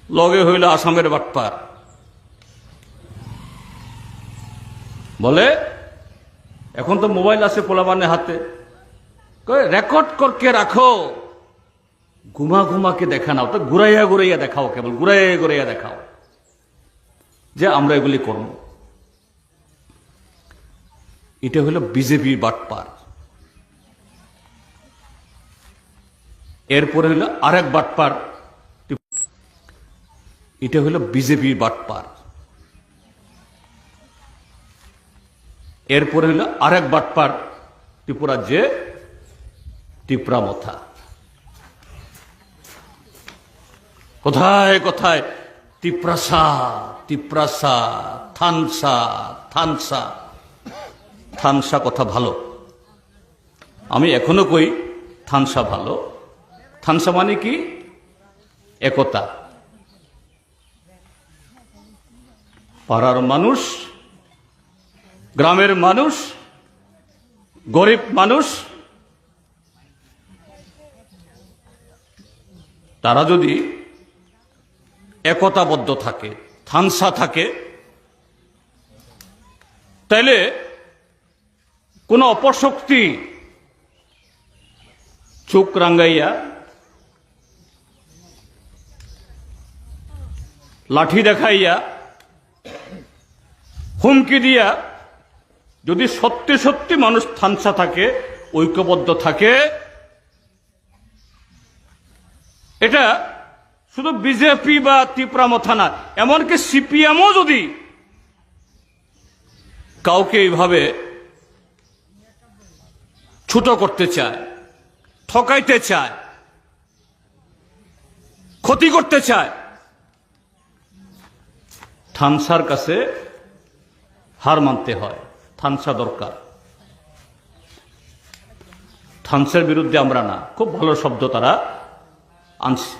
লগে হইল আসামের বাটপার। বলে এখন তো মোবাইল আছে পোলাপানের হাতে, রেকর্ড করকে রাখো, ঘুমা ঘুমাকে দেখা নাও, তো ঘুরাইয়া ঘুরাইয়া দেখাও, কেবল ঘুরাইয়া ঘুরাইয়া দেখাও যে আমরা এগুলি করব। এটা হলো বিজেপি বাটপার। এরপরে হলো আরেক বাটপার, এটা হলো বিজেপি বাটপার। এরপরে হলো আরেক বাটপার ত্রিপুরার যে টিপরা মথা। কোথায় কোথায় তিপ্রাসা তিপ্রাসা, থানসা থানসা। থানসা কথা ভালো, আমি এখনো কই থানসা ভালো। থানসা মানে কি? একতা। পাড়ার মানুষ, গ্রামের মানুষ, গরিব মানুষ, তারা যদি একতাবদ্ধ থাকে, থানসা থাকে, তাইলে কোন অপশক্তি চোখ রাঙ্গাইয়া, লাঠি দেখাইয়া, হুমকি দিয়া, যদি সত্যি সত্যি মানুষ থানসা থাকে, ঐক্যবদ্ধ থাকে, এটা শুধু বিজেপি বা ত্রিপুরা মথা না, এমনকি সিপিএমও যদি কাউকে এইভাবে ছোট করতে চায়, ঠকাইতে চায়, ক্ষতি করতে চায়, থানসার কাছে হার মানতে হয়। থানসা দরকার। থানসার বিরুদ্ধে আমরা না, খুব ভালো শব্দ তারা আনছে।